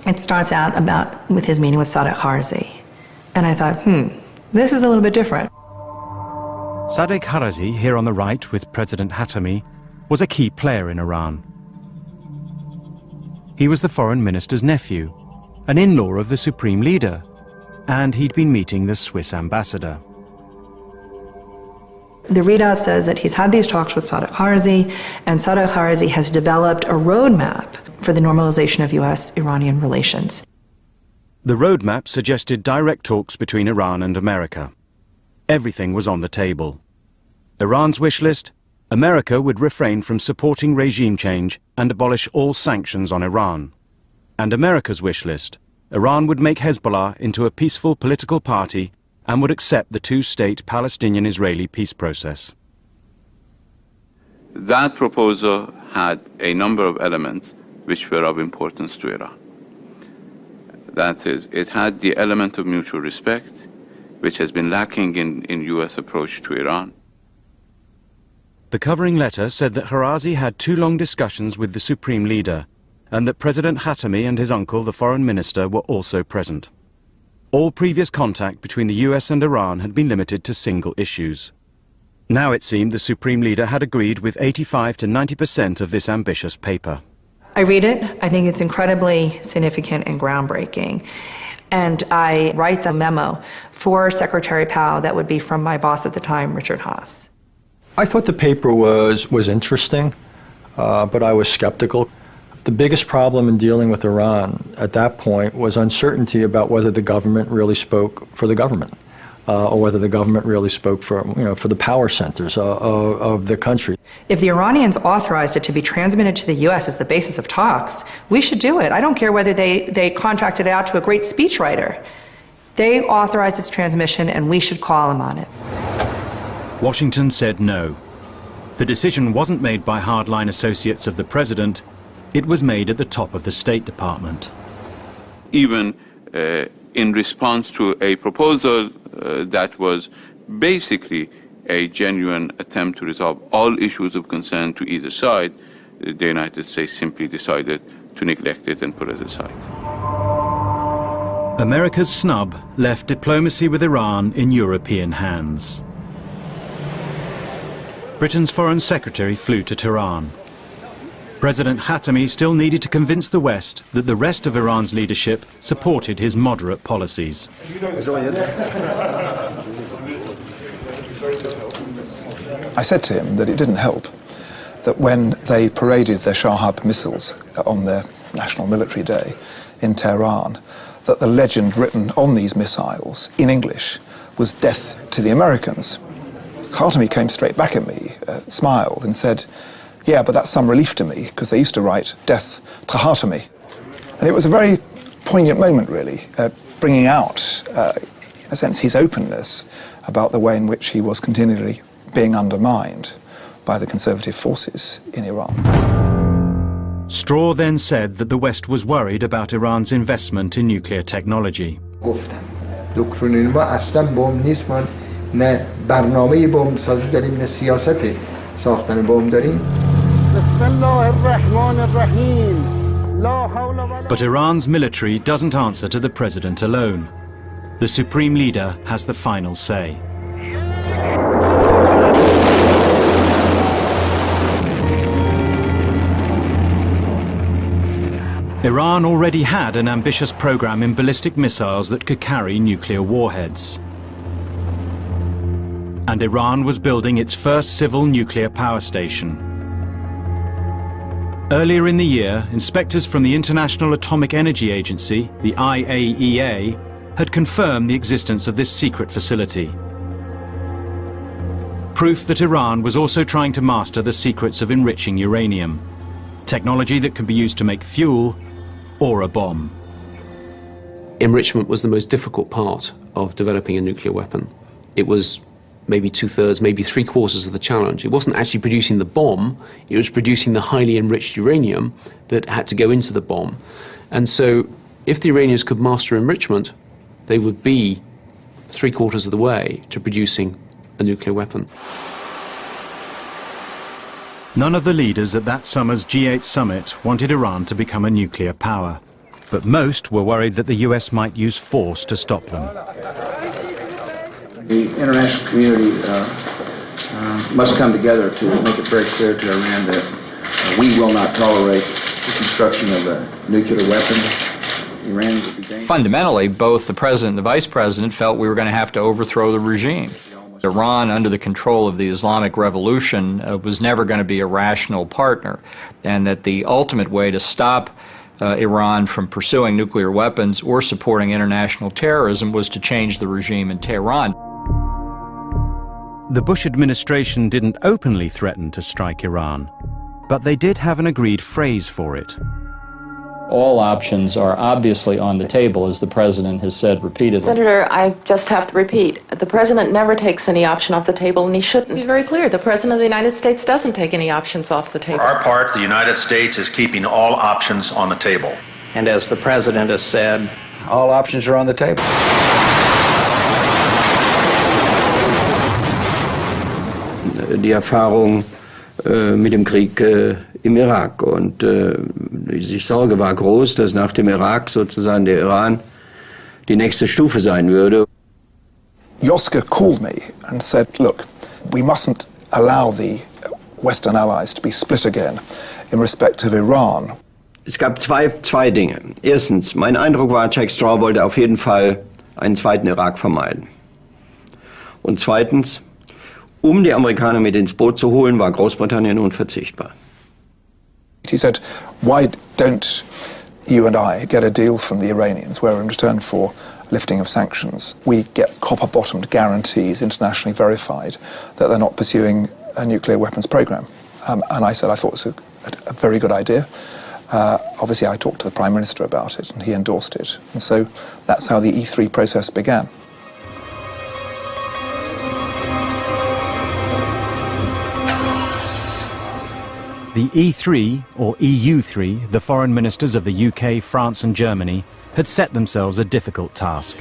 It starts out with his meeting with Sadegh Kharzi. And I thought, this is a little bit different. Sadegh Kharzi, here on the right with President Khatami, was a key player in Iran. He was the foreign minister's nephew, an in-law of the supreme leader, and he'd been meeting the Swiss ambassador. The readout says that he's had these talks with Sadegh Kharzi, and Sadegh Kharzi has developed a roadmap for the normalization of U.S.-Iranian relations. The roadmap suggested direct talks between Iran and America. Everything was on the table. Iran's wish list: America would refrain from supporting regime change and abolish all sanctions on Iran. And America's wish list: Iran would make Hezbollah into a peaceful political party and would accept the two-state Palestinian-Israeli peace process. That proposal had a number of elements which were of importance to Iran. That is, it had the element of mutual respect, which has been lacking in U.S. approach to Iran. The covering letter said that Kharzi had 2 long discussions with the supreme leader, and that President Khatami and his uncle, the foreign minister, were also present. All previous contact between the US and Iran had been limited to single issues. Now it seemed the supreme leader had agreed with 85 to 90% of this ambitious paper. I read it. I think it's incredibly significant and groundbreaking. And I write the memo for Secretary Powell that would be from my boss at the time, Richard Haass. I thought the paper was interesting, but I was skeptical. The biggest problem in dealing with Iran at that point was uncertainty about whether the government really spoke for the government, or whether the government really spoke for the power centers of the country. If the Iranians authorized it to be transmitted to the U.S. as the basis of talks, we should do it. I don't care whether they contracted it out to a great speechwriter. They authorized its transmission, and we should call them on it. Washington said no. The decision wasn't made by hardline associates of the president. It was made at the top of the State Department. Even in response to a proposal that was basically a genuine attempt to resolve all issues of concern to either side, the United States simply decided to neglect it and put it aside. America's snub left diplomacy with Iran in European hands. Britain's Foreign Secretary flew to Tehran. President Khatami still needed to convince the West that the rest of Iran's leadership supported his moderate policies. I said to him that it didn't help that when they paraded their Shahab missiles on their National Military Day in Tehran, that the legend written on these missiles in English was "Death to the Americans." Khatami came straight back at me, smiled and said, "Yeah, but that's some relief to me, because they used to write death to Khatami." And it was a very poignant moment, really, bringing out, in a sense, his openness about the way in which he was continually being undermined by the conservative forces in Iran. Straw then said that the West was worried about Iran's investment in nuclear technology. But Iran's military doesn't answer to the president alone. The supreme leader has the final say. Iran already had an ambitious program in ballistic missiles that could carry nuclear warheads. And Iran was building its first civil nuclear power station. Earlier in the year, inspectors from the International Atomic Energy Agency, the IAEA, had confirmed the existence of this secret facility. Proof that Iran was also trying to master the secrets of enriching uranium, technology that can be used to make fuel or a bomb. Enrichment was the most difficult part of developing a nuclear weapon. It was maybe 2/3, maybe 3/4 of the challenge. It wasn't actually producing the bomb, it was producing the highly enriched uranium that had to go into the bomb. And so if the Iranians could master enrichment, they would be 3/4 of the way to producing a nuclear weapon. None of the leaders at that summer's G8 summit wanted Iran to become a nuclear power. but most were worried that the US might use force to stop them. The international community must come together to make it very clear to Iran that we will not tolerate the construction of a nuclear weapon. Iran would be dangerous. Fundamentally, both the president and the vice president felt we were going to have to overthrow the regime. Iran, under the control of the Islamic Revolution, was never going to be a rational partner, and that the ultimate way to stop Iran from pursuing nuclear weapons or supporting international terrorism was to change the regime in Tehran. The Bush administration didn't openly threaten to strike Iran, but they did have an agreed phrase for it. All options are obviously on the table, as the president has said repeatedly. Senator, I just have to repeat, the president never takes any option off the table, and he shouldn't. Be very clear, the president of the United States doesn't take any options off the table. For our part, the United States is keeping all options on the table. And as the president has said, All options are on the table. Die Erfahrung mit dem Krieg im Irak. Und die Sorge war groß, dass nach dem Irak sozusagen der Iran die nächste Stufe sein würde. Joska called me and said, look, we mustn't allow the Western allies to be split again in respect of Iran. Es gab zwei Dinge. Erstens, mein Eindruck war, Jack Straw wollte auf jeden Fall einen zweiten Irak vermeiden. Und zweitens, die Amerikaner mit ins Boot zu holen, war Großbritannien unverzichtbar. He said, why don't you and I get a deal from the Iranians where in return for lifting of sanctions, we get copper-bottomed guarantees, internationally verified, that they're not pursuing a nuclear weapons program. And I said I thought it was a very good idea. Obviously, I talked to the Prime Minister about it, and he endorsed it. And so that's how the E3 process began. The E3, or EU3, the foreign ministers of the UK, France and Germany, had set themselves a difficult task.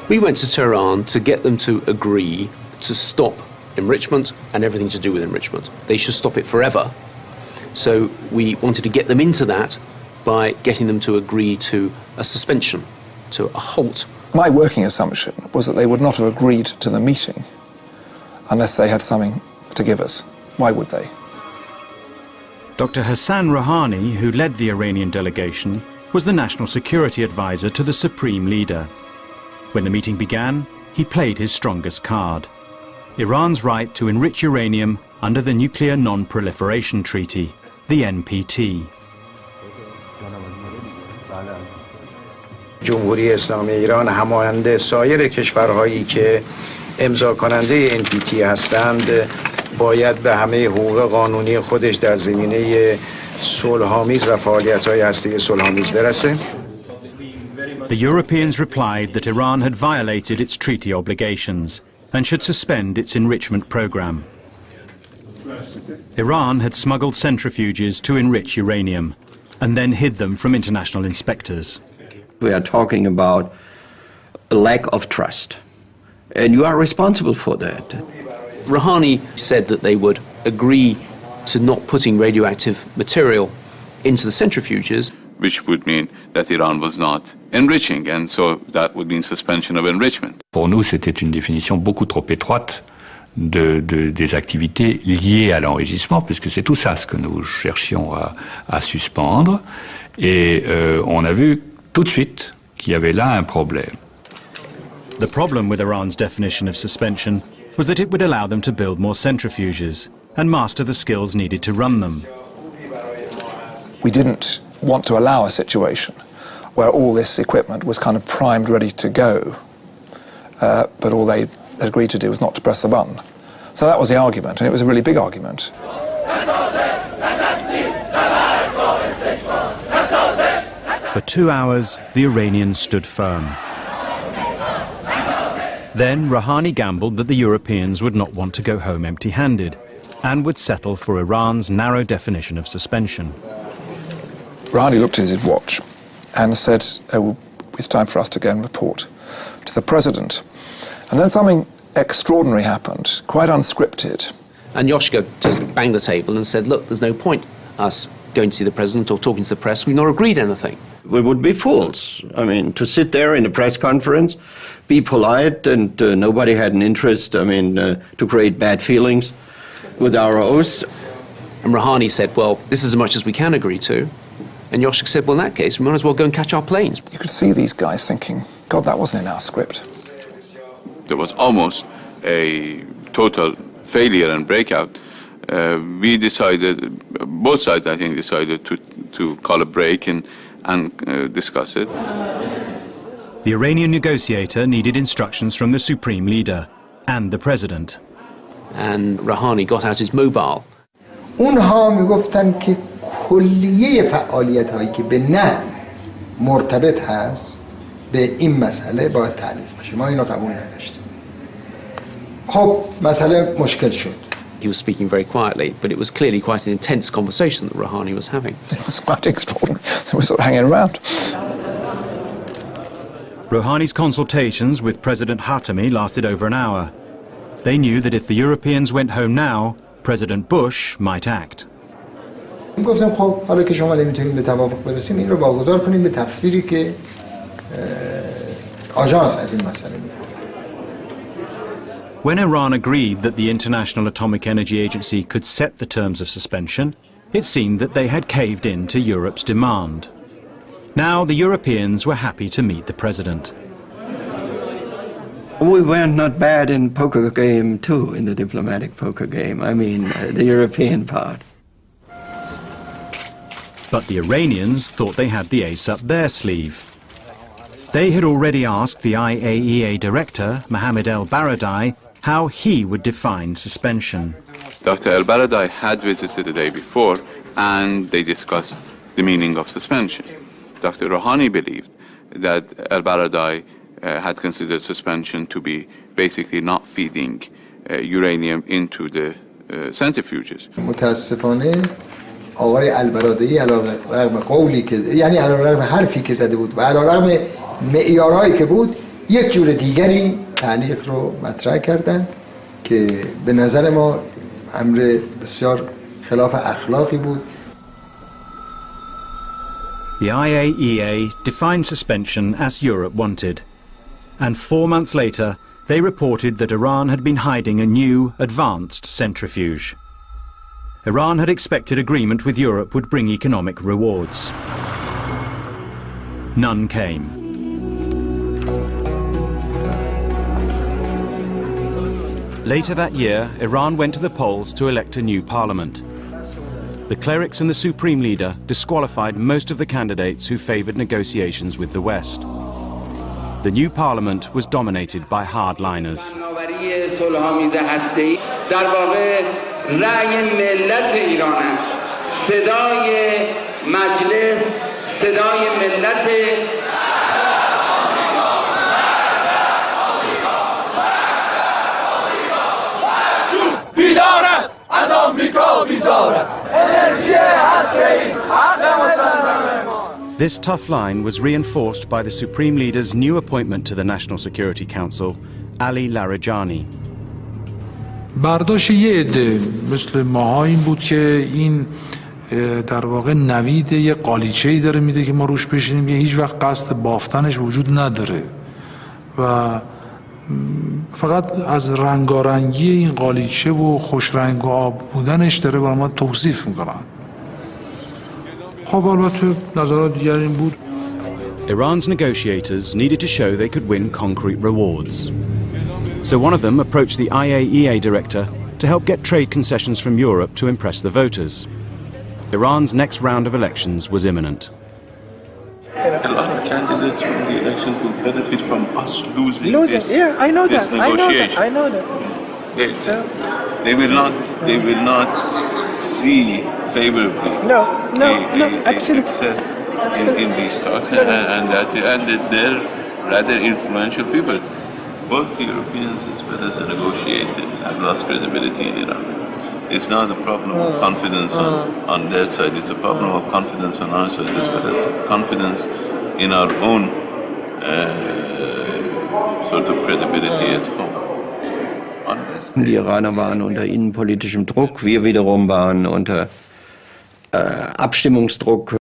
We went to Tehran to get them to agree to stop enrichment and everything to do with enrichment. They should stop it forever. So we wanted to get them into that by getting them to agree to a suspension, to a halt. My working assumption was that they would not have agreed to the meeting unless they had something to give us. Why would they? Dr. Hassan Rouhani, who led the Iranian delegation, was the national security advisor to the supreme leader. When the meeting began, he played his strongest card: Iran's right to enrich uranium under the Nuclear Non-Proliferation Treaty, the NPT. جمهوری اسلامی ایران همانند سایر کشورهایی که امضا کننده NPT هستند باید به همه حقوق قانونی خودش در زمینه صلح‌آمیز و فعالیت‌های هسته صلح‌آمیز برسه. The Europeans replied that Iran had violated its treaty obligations and should suspend its enrichment program. Iran had smuggled centrifuges to enrich uranium and then hid them from international inspectors. We are talking about a lack of trust, and you are responsible for that. Rouhani said that they would agree to not putting radioactive material into the centrifuges, which would mean that Iran was not enriching, and so that would mean suspension of enrichment. Pour nous, c'était une définition beaucoup trop étroite des activités liées à l'enrichissement, puisque c'est tout ça ce que nous cherchions à suspendre. Et on a vu tout de suite qu'il y avait là un problème. The problem with Iran's definition of suspension was that it would allow them to build more centrifuges and master the skills needed to run them. We didn't want to allow a situation where all this equipment was kind of primed, ready to go, but all they agreed to do was not to press the button. So that was the argument, and it was a really big argument. For 2 hours, the Iranians stood firm. Then Rouhani gambled that the Europeans would not want to go home empty-handed and would settle for Iran's narrow definition of suspension. Rouhani looked at his watch and said, oh, it's time for us to go and report to the president. And then something extraordinary happened, quite unscripted. and Yoshka just banged the table and said, look, there's no point us going to see the president or talking to the press. We've not agreed anything. We would be fools. I mean, to sit there in a press conference, be polite, and nobody had an interest, to create bad feelings with our hosts. And Rouhani said, well, this is as much as we can agree to. And Yoshik said, well, in that case, we might as well go and catch our planes. You could see these guys thinking, God, that wasn't in our script. There was almost a total failure and breakout. We decided, both sides, I think, decided to call a break and discuss it. The Iranian negotiator needed instructions from the supreme leader and the president. And Rouhani got out his mobile. اونها میگفتن که کلیه فعالیت هایی که به نحوی مرتبط هست به این مسئله باید تعلیق بشه. ما اینو قبول نداشتیم. خب مسئله مشکل شد. He was speaking very quietly, but it was clearly quite an intense conversation that Rouhani was having. It was quite extraordinary. So we're sort of hanging around. Rouhani's consultations with President Khatami lasted over an hour. They knew that if the Europeans went home now, President Bush might act. گفتم خب حالا که شما نمیتونید به توافق برسیم این رو واگذار کنیم به تفسیری که آژانس از این مسئله می‌کنه. When Iran agreed that the International Atomic Energy Agency could set the terms of suspension, it seemed that they had caved in to Europe's demand. Now the Europeans were happy to meet the president. We were not bad in poker game too, in the diplomatic poker game. The European part. But the Iranians thought they had the ace up their sleeve. They had already asked the IAEA director, Mohammad El-Baradei, how he would define suspension. Dr. El-Baradei had visited the day before and they discussed the meaning of suspension. Dr. Rouhani believed that El-Baradei had considered suspension to be basically not feeding uranium into the centrifuges. متاسفانه آقای البرادعی علیرغم قولی که یعنی علیرغم حرفی که زده بود و علیرغم معیارهایی که بود یک جور دیگری تعلیق رو مطرح کردن که به نظر ما امر بسیار خلاف اخلاقی بود. The IAEA defined suspension as Europe wanted, and 4 months later they reported that Iran had been hiding a new, advanced centrifuge. Iran had expected agreement with Europe would bring economic rewards. None came. Later that year, Iran went to the polls to elect a new parliament. The clerics and the supreme leader disqualified most of the candidates who favoured negotiations with the West. The new parliament was dominated by hardliners. This tough line was reinforced by the Supreme Leader's new appointment to the National Security Council, Ali Larijani. برداشت یه عده مثل ماها این بود که این در واقع نوید یه قالیچه‌ای داره میده که ما روش بشینیم که هیچ وقت قصد بافتنش وجود نداره و فقط از رنگارنگی این قالیچه و خوش رنگ و آب بودنش داره برای ما توصیف میکنن. خب البته نظرات دیگر این بود. Iran's negotiators needed to show they could win concrete rewards. So one of them approached the IAEA director to help get trade concessions from Europe to impress the voters. Iran's next round of elections was imminent. A lot of candidates from the election will benefit from us losing this, yeah, I know this that. negotiation. I know that. They will not see favorably a success in these talks, and they're rather influential people. Both Europeans as well as the negotiators have lost credibility in Iran. It's not a problem of confidence on their side, it's a problem of confidence on our side as well as confidence in our own sort of credibility at home. Die Iraner waren unter innenpolitischem Druck, wir wiederum waren unter Abstimmungsdruck